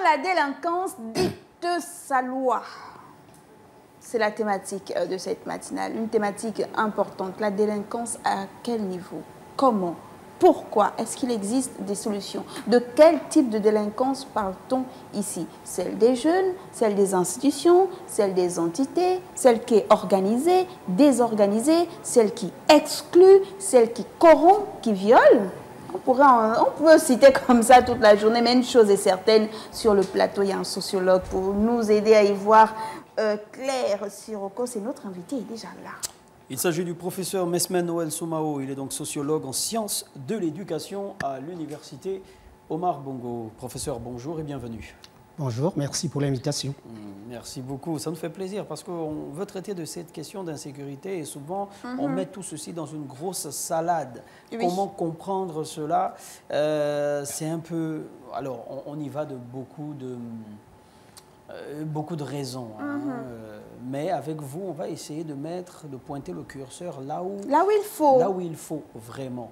la délinquance dicte sa loi. C'est la thématique de cette matinale, une thématique importante. La délinquance à quel niveau? Comment? Pourquoi? Est-ce qu'il existe des solutions? De quel type de délinquance parle-t-on ici? Celle des jeunes, celle des institutions, celle des entités, celle qui est organisée, désorganisée, celle qui exclut, celle qui corrompt, qui viole? On peut citer comme ça toute la journée, mais une chose est certaine, sur le plateau, il y a un sociologue pour nous aider à y voir clair. Siroko, c'est notre invité, il est déjà là. Il s'agit du professeur Mesmen Noël Somao. Il est donc sociologue en sciences de l'éducation à l'université Omar Bongo. Professeur, bonjour et bienvenue. Bonjour, merci pour l'invitation. Merci beaucoup, ça nous fait plaisir parce qu'on veut traiter de cette question d'insécurité et souvent on met tout ceci dans une grosse salade. Oui. Comment comprendre cela? C'est un peu... Alors, on y va de beaucoup de raisons. Mais avec vous, on va essayer de pointer le curseur là où il faut vraiment.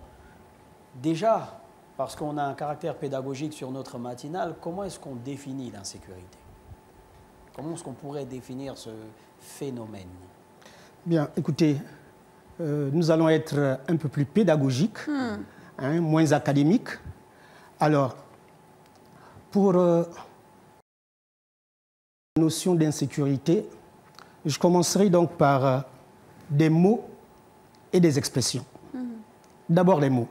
Déjà, parce qu'on a un caractère pédagogique sur notre matinale, comment est-ce qu'on définit l'insécurité? Comment est-ce qu'on pourrait définir ce phénomène? Bien, écoutez, nous allons être un peu plus pédagogiques, moins académiques. Alors, pour la notion d'insécurité, je commencerai donc par des mots et des expressions. D'abord les mots.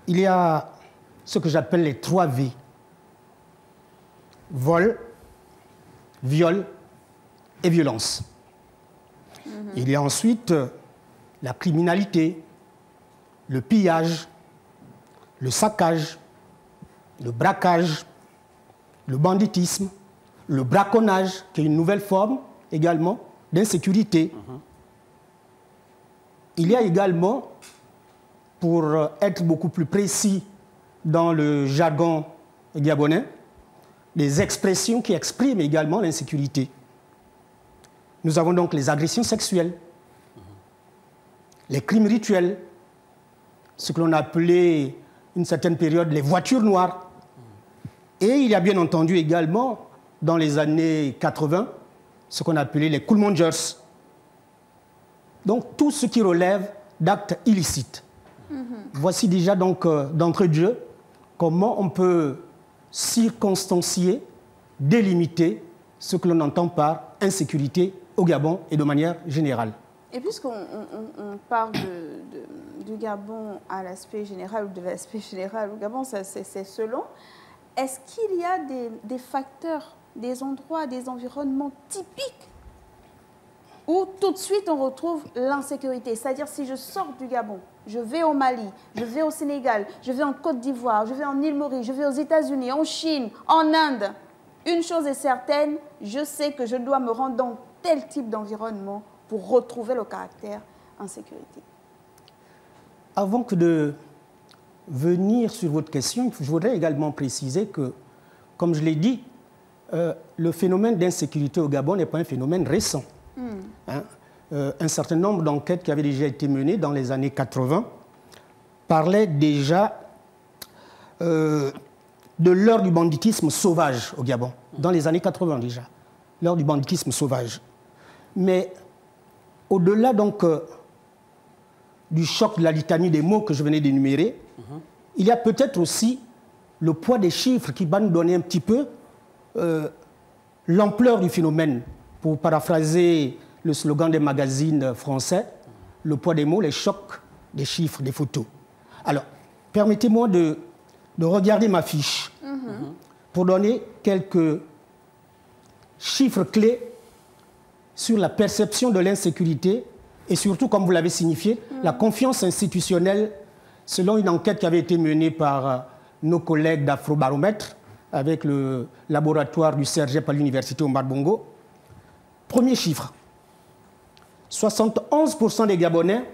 Il y a ce que j'appelle les 3 V. Vol, viol et violence. Il y a ensuite la criminalité, le pillage, le saccage, le braquage, le banditisme, le braconnage, qui est une nouvelle forme également d'insécurité. Il y a également, pour être beaucoup plus précis dans le jargon gabonais, des expressions qui expriment également l'insécurité. Nous avons donc les agressions sexuelles, les crimes rituels, ce que l'on appelait une certaine période les voitures noires. Et il y a bien entendu également, dans les années 80, ce qu'on appelait les cool mongers. Donc tout ce qui relève d'actes illicites. Voici déjà donc d'entrée de jeu comment on peut circonstancier, délimiter ce que l'on entend par insécurité au Gabon et de manière générale. Et puisqu'on parle du Gabon à l'aspect général ou de l'aspect général au Gabon, c'est selon, est-ce qu'il y a des facteurs, des endroits, des environnements typiques où tout de suite on retrouve l'insécurité? C'est-à-dire si je sors du Gabon, je vais au Mali, je vais au Sénégal, je vais en Côte d'Ivoire, je vais en île Maurice, je vais aux États-Unis, en Chine, en Inde. Une chose est certaine, je sais que je dois me rendre dans tel type d'environnement pour retrouver le caractère insécurité. Avant que de venir sur votre question, je voudrais également préciser que, comme je l'ai dit, le phénomène d'insécurité au Gabon n'est pas un phénomène récent. Un certain nombre d'enquêtes qui avaient déjà été menées dans les années 80 parlaient déjà de l'heure du banditisme sauvage au Gabon, dans les années 80 déjà, l'heure du banditisme sauvage. Mais au-delà donc du choc de la litanie des mots que je venais d'énumérer, il y a peut-être aussi le poids des chiffres qui va nous donner un petit peu l'ampleur du phénomène. Pour paraphraser le slogan des magazines français, le poids des mots, les chocs des chiffres, des photos. Alors, permettez-moi de regarder ma fiche pour donner quelques chiffres clés sur la perception de l'insécurité et surtout, comme vous l'avez signifié, la confiance institutionnelle selon une enquête qui avait été menée par nos collègues d'Afrobaromètre avec le laboratoire du CERGEP à l'université Omar Bongo. Premier chiffre, 71% des Gabonais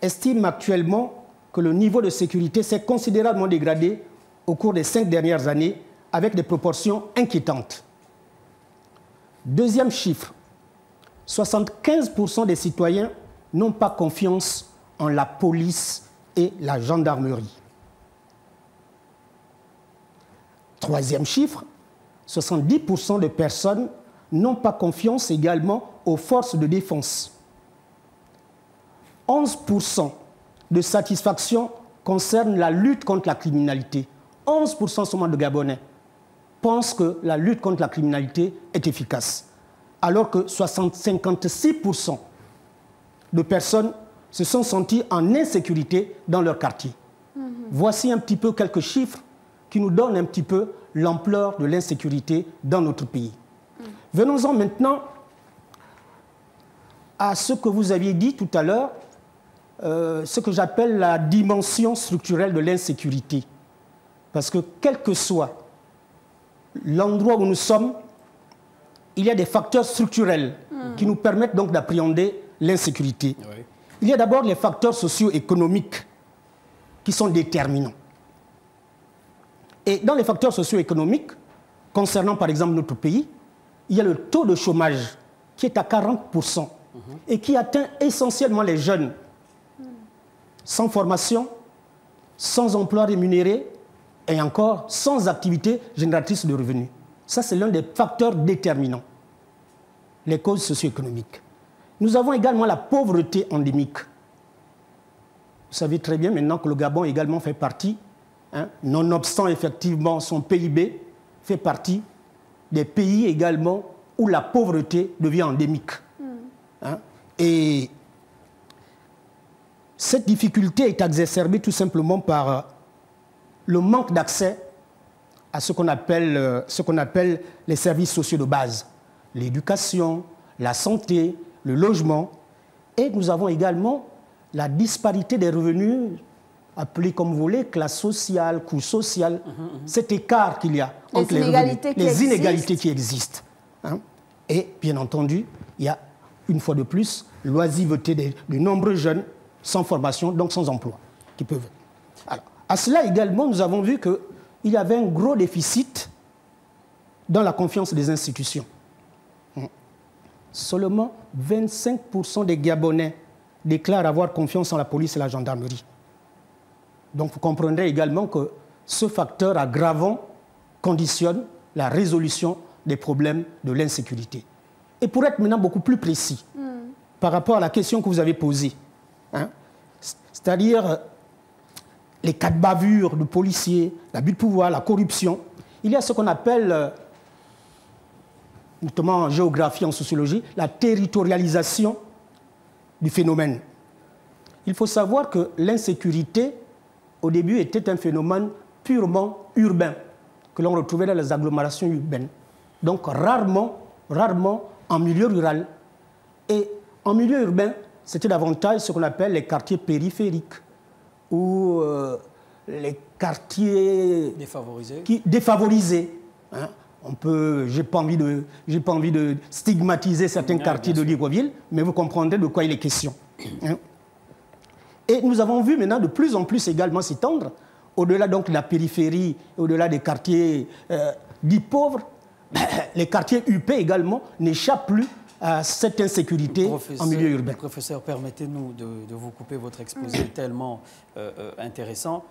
estiment actuellement que le niveau de sécurité s'est considérablement dégradé au cours des 5 dernières années avec des proportions inquiétantes. Deuxième chiffre, 75% des citoyens n'ont pas confiance en la police et la gendarmerie. troisième chiffre, 70% de personnes n'ont pas confiance également aux forces de défense. 11% de satisfaction concerne la lutte contre la criminalité. 11% seulement de Gabonais pensent que la lutte contre la criminalité est efficace, alors que 56% de personnes se sont senties en insécurité dans leur quartier. Voici un petit peu quelques chiffres qui nous donnent un petit peu l'ampleur de l'insécurité dans notre pays. Venons-en maintenant à ce que vous aviez dit tout à l'heure, ce que j'appelle la dimension structurelle de l'insécurité. Parce que quel que soit l'endroit où nous sommes, il y a des facteurs structurels qui nous permettent donc d'appréhender l'insécurité. Oui. Il y a d'abord les facteurs socio-économiques qui sont déterminants. Et dans les facteurs socio-économiques, concernant par exemple notre pays, il y a le taux de chômage qui est à 40% et qui atteint essentiellement les jeunes, sans formation, sans emploi rémunéré et encore sans activité génératrice de revenus. Ça, c'est l'un des facteurs déterminants, les causes socio-économiques. Nous avons également la pauvreté endémique. Vous savez très bien maintenant que le Gabon également fait partie, nonobstant effectivement son PIB, fait partie des pays également où la pauvreté devient endémique. Et cette difficulté est exacerbée tout simplement par le manque d'accès à ce qu'on appelle les services sociaux de base. L'éducation, la santé, le logement. Et nous avons également la disparité des revenus, appelée comme vous voulez, classe sociale, coût social, cet écart qu'il y a entre les revenus, les inégalités qui existent. Et bien entendu, il y a une fois de plus l'oisiveté de nombreux jeunes sans formation, donc sans emploi, qui peuvent. Alors, à cela également, nous avons vu qu'il y avait un gros déficit dans la confiance des institutions. Seulement 25% des Gabonais déclarent avoir confiance en la police et la gendarmerie. Donc vous comprendrez également que ce facteur aggravant conditionne la résolution des problèmes de l'insécurité. Et pour être maintenant beaucoup plus précis, par rapport à la question que vous avez posée, c'est-à-dire les cas de bavure de policiers, l'abus de pouvoir, la corruption, il y a ce qu'on appelle, notamment en géographie, en sociologie, la territorialisation du phénomène. Il faut savoir que l'insécurité, au début, était un phénomène purement urbain, que l'on retrouvait dans les agglomérations urbaines. Donc rarement en milieu rural. Et en milieu urbain, c'était davantage ce qu'on appelle les quartiers périphériques, ou les quartiers défavorisés. J'ai pas envie de stigmatiser certains quartiers de Libreville, mais vous comprendrez de quoi il est question. Et nous avons vu maintenant de plus en plus également s'étendre, au-delà donc de la périphérie, au-delà des quartiers dits pauvres, les quartiers UP également n'échappent plus à cette insécurité en milieu urbain. Professeur, permettez-nous de vous couper, votre exposé tellement intéressant.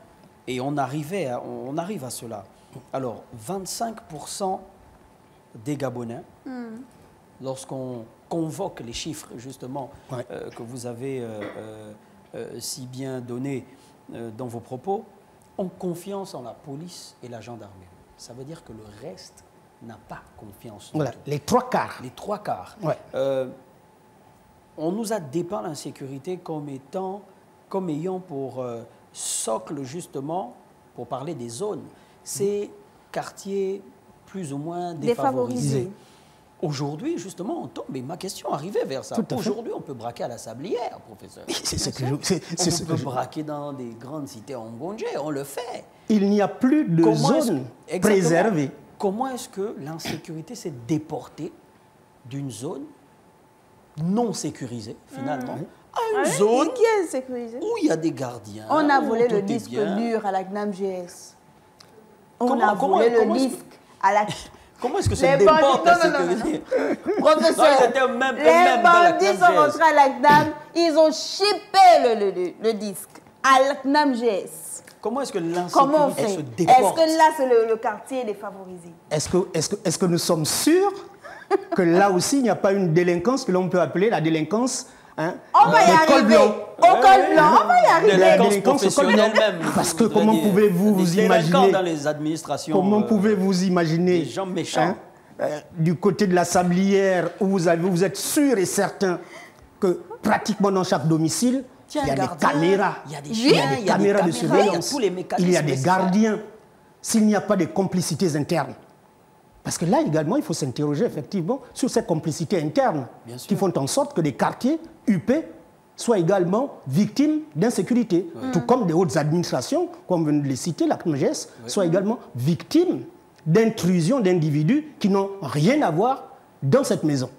Et on arrive à cela. Alors, 25% des Gabonais, lorsqu'on convoque les chiffres, justement, que vous avez si bien donnés dans vos propos, ont confiance en la police et la gendarmerie. Ça veut dire que le reste n'a pas confiance. Voilà, les trois quarts. Les trois quarts. Ouais. On nous a dépeint l'insécurité comme ayant pour socle, justement, pour parler des zones, ces quartiers plus ou moins défavorisés. Aujourd'hui, justement, on tombe, mais ma question arrivait vers ça. Aujourd'hui, on peut braquer à la Sablière, professeur. On peut braquer dans des grandes cités en Ngondje, on le fait. Il n'y a plus de zones préservées. Comment est-ce que l'insécurité s'est déportée d'une zone non sécurisée, finalement, à une zone qui est sécurisée, où il y a des gardiens? On a volé le disque dur à la CNAM-GS. On a volé le disque à la... Comment est-ce que ça déporte la sécurité? Professeur, les bandits sont rentrés à la CNAM, ils ont chippé le disque à la CNAM-GS. Comment est-ce que l'insécurité se déporte? Est-ce que là, c'est le quartier défavorisé? Est-ce que nous sommes sûrs que là aussi, il n'y a pas une délinquance que l'on peut appeler la délinquance on va y arriver. Au col blanc, on va y arriver. La délinquance professionnelle même. Parce que comment pouvez-vous vous imaginer dans les administrations. Comment pouvez-vous imaginer des gens méchants du côté de la Sablière où vous êtes sûr et certain que pratiquement dans chaque domicile, il y a des caméras, il y a des caméras de surveillance, il y a des gardiens. S'il n'y a pas de complicités internes. Parce que là également, il faut s'interroger effectivement sur ces complicités internes qui font en sorte que des quartiers UP soient également victimes d'insécurité. Tout comme des hautes administrations, comme vous venez de les citer, la CNGS, soient également victimes d'intrusion d'individus qui n'ont rien à voir dans cette maison.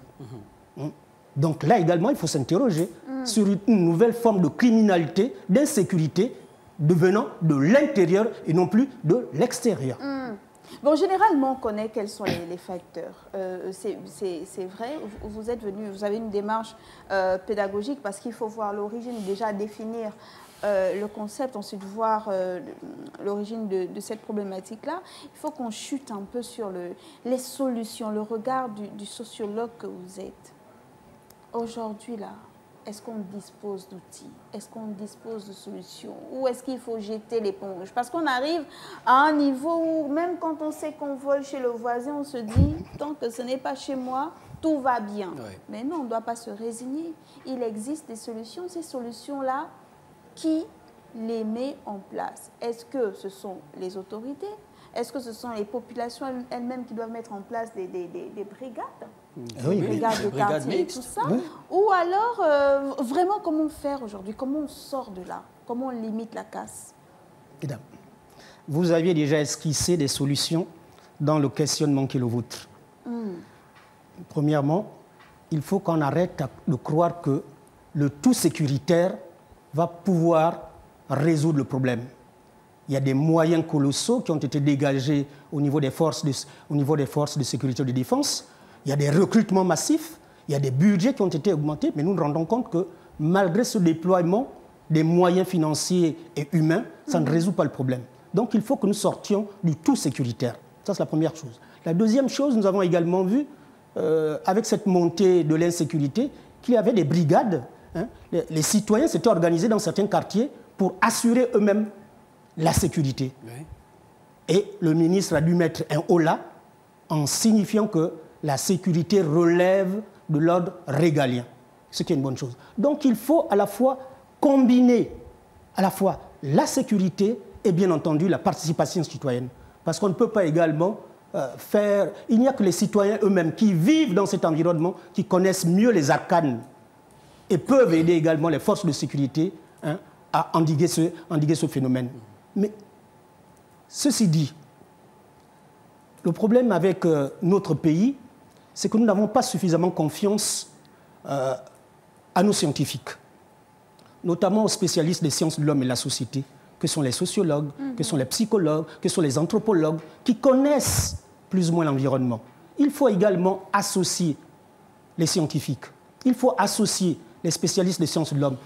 Donc là également, il faut s'interroger sur une nouvelle forme de criminalité, d'insécurité devenant de l'intérieur et non plus de l'extérieur. Bon, généralement, on connaît quels sont les facteurs. C'est vrai, vous êtes venu, vous avez une démarche pédagogique parce qu'il faut voir l'origine, déjà définir le concept, ensuite voir l'origine de cette problématique-là. Il faut qu'on chute un peu sur les solutions, le regard du sociologue que vous êtes. Aujourd'hui, là, est-ce qu'on dispose d'outils? Est-ce qu'on dispose de solutions? Ou est-ce qu'il faut jeter l'éponge? Parce qu'on arrive à un niveau où, même quand on sait qu'on vole chez le voisin, on se dit, tant que ce n'est pas chez moi, tout va bien. Oui. Mais non, on ne doit pas se résigner. Il existe des solutions. Ces solutions-là, qui les met en place? Est-ce que ce sont les autorités? Est-ce que ce sont les populations elles-mêmes qui doivent mettre en place des brigades? Oui, des brigades de quartier et tout ça. Oui. Ou alors, vraiment, comment faire aujourd'hui? Comment on sort de là? Comment on limite la casse? Vous aviez déjà esquissé des solutions dans le questionnement qui est le vôtre. Premièrement, il faut qu'on arrête de croire que le tout sécuritaire va pouvoir résoudre le problème. Il y a des moyens colossaux qui ont été dégagés au niveau des forces de sécurité et de défense. Il y a des recrutements massifs, il y a des budgets qui ont été augmentés, mais nous nous rendons compte que malgré ce déploiement des moyens financiers et humains, ça ne résout pas le problème. Donc il faut que nous sortions du tout sécuritaire. Ça, c'est la première chose. La deuxième chose, nous avons également vu, avec cette montée de l'insécurité, qu'il y avait des brigades. Les citoyens s'étaient organisés dans certains quartiers pour assurer eux-mêmes la sécurité. Oui. Et le ministre a dû mettre un holà en signifiant que la sécurité relève de l'ordre régalien, ce qui est une bonne chose. Donc il faut à la fois combiner à la fois la sécurité et bien entendu la participation citoyenne. Parce qu'on ne peut pas également faire... Il n'y a que les citoyens eux-mêmes qui vivent dans cet environnement, qui connaissent mieux les arcanes et peuvent aider également les forces de sécurité à endiguer ce phénomène. Mais ceci dit, le problème avec notre pays, c'est que nous n'avons pas suffisamment confiance à nos scientifiques, notamment aux spécialistes des sciences de l'homme et de la société, que sont les sociologues, que sont les psychologues, que sont les anthropologues, qui connaissent plus ou moins l'environnement. Il faut également associer les scientifiques, il faut associer les spécialistes des sciences de l'homme.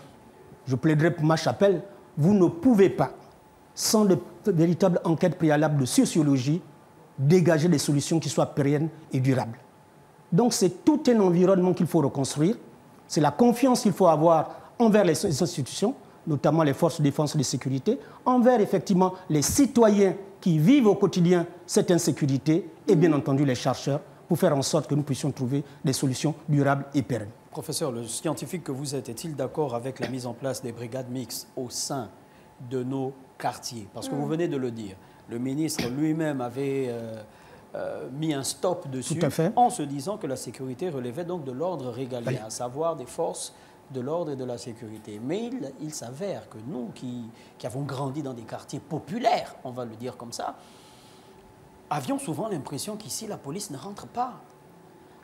Je plaiderai pour ma chapelle, vous ne pouvez pas, sans de véritables enquêtes préalables de sociologie, dégager des solutions qui soient pérennes et durables. Donc c'est tout un environnement qu'il faut reconstruire, c'est la confiance qu'il faut avoir envers les institutions, notamment les forces de défense et de sécurité, envers effectivement les citoyens qui vivent au quotidien cette insécurité et bien entendu les chercheurs pour faire en sorte que nous puissions trouver des solutions durables et pérennes. Professeur, le scientifique que vous êtes, est-il d'accord avec la mise en place des brigades mixtes au sein de nos quartiers? Parce que vous venez de le dire, le ministre lui-même avait mis un stop dessus en se disant que la sécurité relevait donc de l'ordre régalien, à savoir des forces de l'ordre et de la sécurité. Mais il s'avère que nous qui avons grandi dans des quartiers populaires, on va le dire comme ça, avions souvent l'impression qu'ici la police ne rentre pas.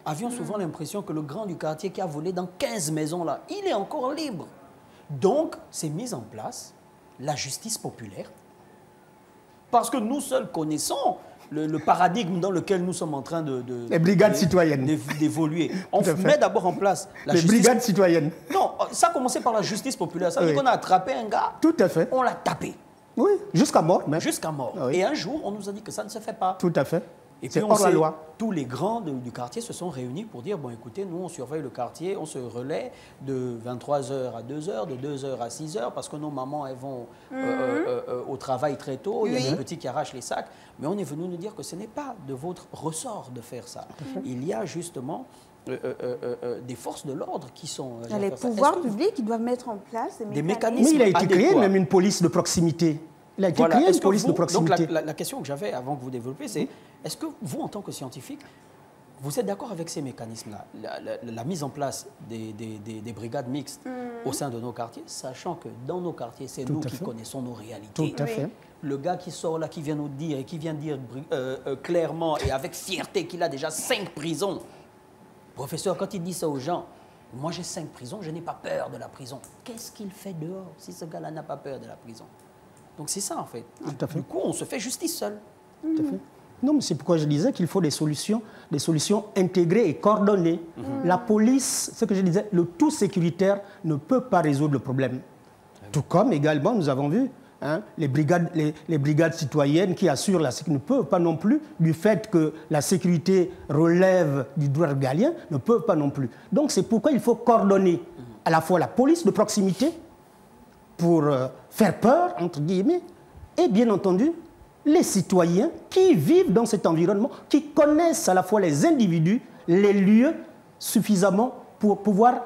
Avions souvent l'impression que le grand du quartier qui a volé dans 15 maisons là, il est encore libre. Donc, c'est mis en place la justice populaire. Parce que nous seuls connaissons le paradigme dans lequel nous sommes en train les brigades citoyennes d'évoluer. On met d'abord en place la justice... brigades citoyennes. Non, ça a commencé par la justice populaire. Ça veut dire qu'on a attrapé un gars, tout à fait. On l'a tapé. Oui, jusqu'à mort même. Jusqu'à mort. Oui. Et un jour, on nous a dit que ça ne se fait pas. Tout à fait. Et puis hors la loi. Tous les grands du quartier se sont réunis pour dire, bon écoutez, nous on surveille le quartier, on se relaie de 23h à 2h, de 2h à 6h, parce que nos mamans elles vont au travail très tôt, il y a des petits qui arrachent les sacs, mais on est venu nous dire que ce n'est pas de votre ressort de faire ça. Il y a justement des forces de l'ordre qui sont... les pouvoirs publics qui doivent mettre en place des mécanismes. Mais il a été créé même une police de proximité. Il a été créé une police de proximité. Donc la question que j'avais avant que vous développiez, c'est est-ce que vous, en tant que scientifique, vous êtes d'accord avec ces mécanismes-là, la mise en place des brigades mixtes au sein de nos quartiers, sachant que dans nos quartiers, c'est nous qui connaissons nos réalités. Tout à fait. Le gars qui sort là, qui vient nous dire, et qui vient dire clairement et avec fierté qu'il a déjà 5 prisons. Professeur, quand il dit ça aux gens, moi j'ai 5 prisons, je n'ai pas peur de la prison. Qu'est-ce qu'il fait dehors si ce gars-là n'a pas peur de la prison? Donc c'est ça en fait. Du coup, on se fait justice seul. Tout à fait. Non, mais c'est pourquoi je disais qu'il faut des solutions intégrées et coordonnées. La police, ce que je disais, le tout sécuritaire ne peut pas résoudre le problème. Tout comme également, nous avons vu, les brigades citoyennes qui assurent la sécurité ne peuvent pas non plus, du fait que la sécurité relève du droit régalien, ne peuvent pas non plus. Donc c'est pourquoi il faut coordonner à la fois la police de proximité pour faire peur, entre guillemets, et bien entendu, les citoyens qui vivent dans cet environnement, qui connaissent à la fois les individus, les lieux suffisamment pour pouvoir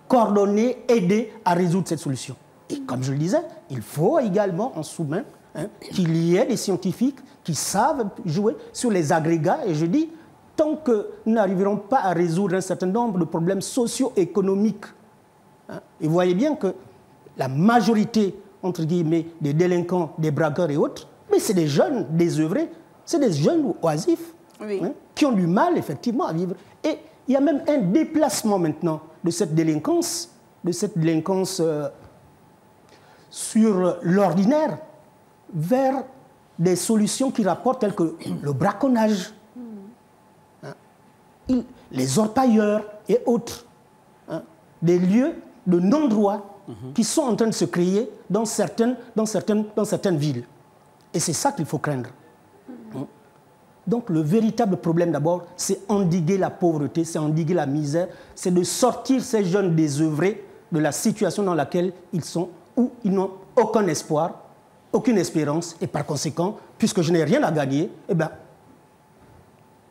coordonner, aider à résoudre cette solution. Et comme je le disais, il faut également en sous-main qu'il y ait des scientifiques qui savent jouer sur les agrégats. Et je dis, tant que nous n'arriverons pas à résoudre un certain nombre de problèmes socio-économiques, et vous voyez bien que la majorité, entre guillemets, des délinquants, des braqueurs et autres, mais c'est des jeunes désœuvrés, c'est des jeunes oisifs qui ont du mal, effectivement, à vivre. Et il y a même un déplacement maintenant de cette délinquance sur l'ordinaire vers des solutions qui rapportent telles que le braconnage, les orpailleurs et autres, des lieux de non-droit qui sont en train de se créer dans certaines villes. Et c'est ça qu'il faut craindre. Donc le véritable problème d'abord, c'est endiguer la pauvreté, c'est endiguer la misère, c'est de sortir ces jeunes désœuvrés de la situation dans laquelle ils sont, où ils n'ont aucun espoir, aucune espérance, et par conséquent, puisque je n'ai rien à gagner, eh bien,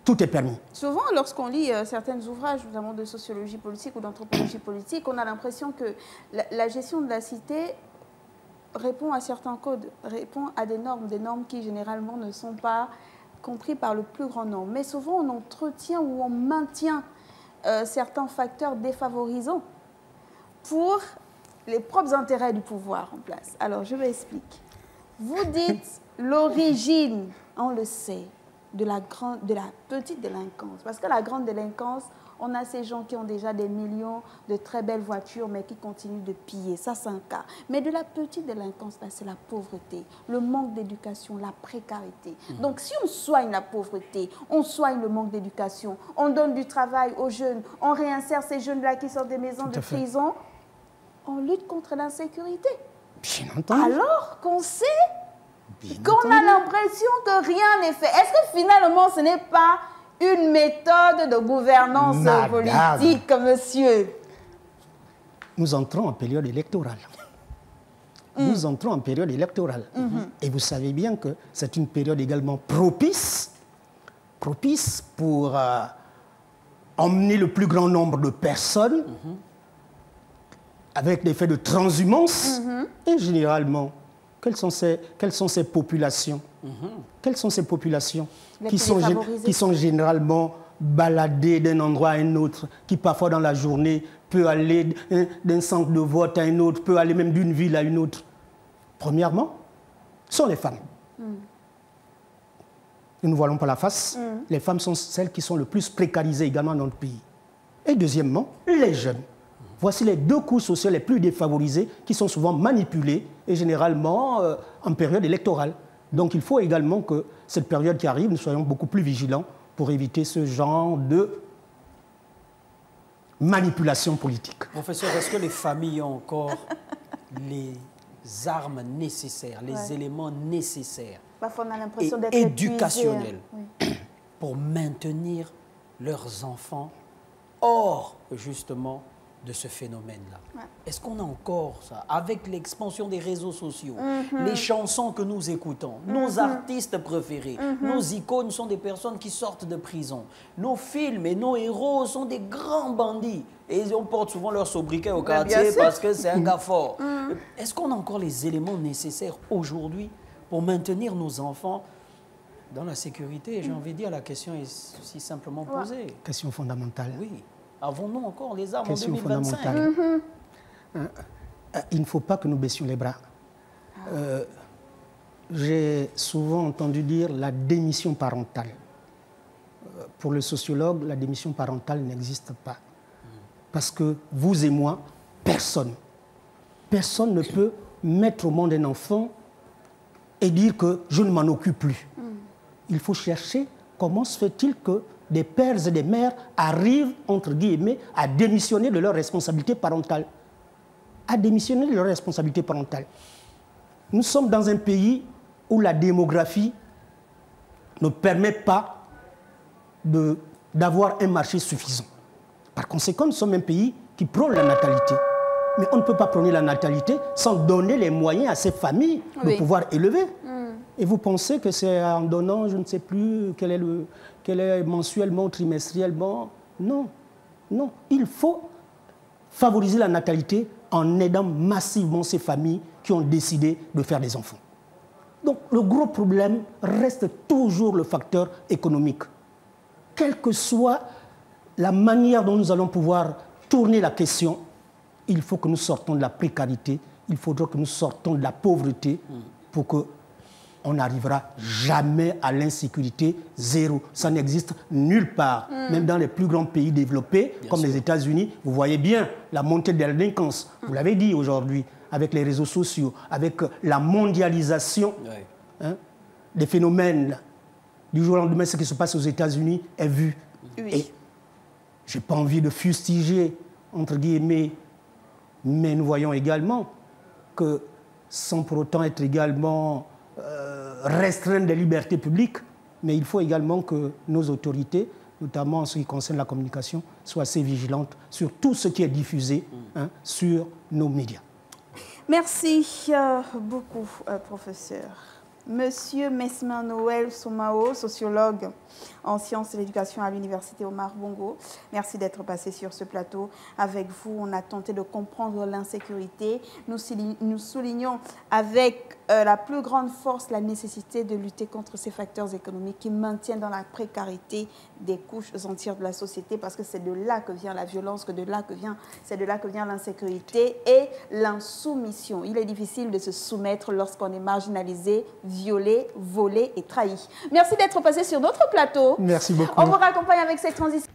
tout est permis. Souvent, lorsqu'on lit certains ouvrages, notamment de sociologie politique ou d'anthropologie politique, on a l'impression que la gestion de la cité répond à certains codes, répond à des normes qui généralement ne sont pas comprises par le plus grand nombre. Mais souvent, on entretient ou on maintient certains facteurs défavorisants pour les propres intérêts du pouvoir en place. Alors, je m'explique. Vous dites l'origine, on le sait, de la petite délinquance. Parce que la grande délinquance, on a ces gens qui ont déjà des millions de très belles voitures, mais qui continuent de piller. Ça, c'est un cas. Mais de la petite délinquance, là, c'est la pauvreté, le manque d'éducation, la précarité. Donc, si on soigne la pauvreté, on soigne le manque d'éducation, on donne du travail aux jeunes, on réinsère ces jeunes-là qui sortent des maisons de prison, on lutte contre l'insécurité. Bien entendu. Alors qu'on sait qu'on a l'impression que rien n'est fait. Est-ce que finalement, ce n'est pas une méthode de gouvernance politique, monsieur? Nous entrons en période électorale. Nous entrons en période électorale. Et vous savez bien que c'est une période également propice pour emmener le plus grand nombre de personnes avec des faits de transhumance. Et généralement, quelles sont ces populations Quelles sont ces populations qui sont généralement baladées d'un endroit à un autre, qui parfois dans la journée peut aller d'un centre de vote à un autre, peut aller même d'une ville à une autre? Premièrement, ce sont les femmes. Nous ne voilons pas la face. Les femmes sont celles qui sont le plus précarisées également dans notre pays. Et deuxièmement, les jeunes. Voici les deux couches sociales les plus défavorisées qui sont souvent manipulées et généralement en période électorale. Donc il faut également que cette période qui arrive, nous soyons beaucoup plus vigilants pour éviter ce genre de manipulation politique. Professeur, est-ce que les familles ont encore armes nécessaires, les éléments nécessaires parfois on a l'impression d'être éducationnels pour maintenir leurs enfants hors justement de ce phénomène-là. Est-ce qu'on a encore ça? Avec l'expansion des réseaux sociaux, les chansons que nous écoutons, nos artistes préférés, nos icônes sont des personnes qui sortent de prison. Nos films et nos héros sont des grands bandits. Et on porte souvent leur sobriquet au quartier parce que c'est un gars fort. Est-ce qu'on a encore les éléments nécessaires aujourd'hui pour maintenir nos enfants dans la sécurité? J'ai envie de dire, la question est si simplement posée. Question fondamentale. Oui. Avons-nous encore les armes en 2025? Il ne faut pas que nous baissions les bras. J'ai souvent entendu dire la démission parentale. Pour le sociologue, la démission parentale n'existe pas. Parce que vous et moi, personne ne peut mettre au monde un enfant et dire que je ne m'en occupe plus. Il faut chercher comment se fait-il que des pères et des mères arrivent, entre guillemets, à démissionner de leur responsabilité parentale. À démissionner de leur responsabilité parentale. Nous sommes dans un pays où la démographie ne permet pas d'avoir un marché suffisant. Par conséquent, nous sommes un pays qui prône la natalité. Mais on ne peut pas prôner la natalité sans donner les moyens à ces familles de pouvoir élever. Et vous pensez que c'est en donnant, je ne sais plus, quel est mensuellement, trimestriellement? Non, non. Il faut favoriser la natalité en aidant massivement ces familles qui ont décidé de faire des enfants. Donc le gros problème reste toujours le facteur économique. Quelle que soit la manière dont nous allons pouvoir tourner la question, il faut que nous sortons de la précarité, il faudra que nous sortons de la pauvreté pour que on n'arrivera jamais à l'insécurité zéro. Ça n'existe nulle part. Même dans les plus grands pays développés, comme les États-Unis, vous voyez bien la montée de la délinquance. Vous l'avez dit aujourd'hui, avec les réseaux sociaux, avec la mondialisation des phénomènes. Du jour au lendemain, ce qui se passe aux États-Unis est vu. Et je n'ai pas envie de fustiger, entre guillemets, mais nous voyons également que, sans pour autant être également restreindre les libertés publiques, mais il faut également que nos autorités, notamment en ce qui concerne la communication, soient assez vigilantes sur tout ce qui est diffusé sur nos médias. Merci beaucoup, professeur. Monsieur Mesmin Noël Somao, sociologue en sciences de l'éducation à l'université Omar Bongo. Merci d'être passé sur ce plateau. Avec vous, on a tenté de comprendre l'insécurité. Nous soulignons avec la plus grande force la nécessité de lutter contre ces facteurs économiques qui maintiennent dans la précarité des couches entières de la société, parce que c'est de là que vient la violence, c'est de là que vient l'insécurité et l'insoumission. Il est difficile de se soumettre lorsqu'on est marginalisé, violé, volé et trahi. Merci d'être passé sur notre plateau. Merci beaucoup. On vous raccompagne avec cette transition.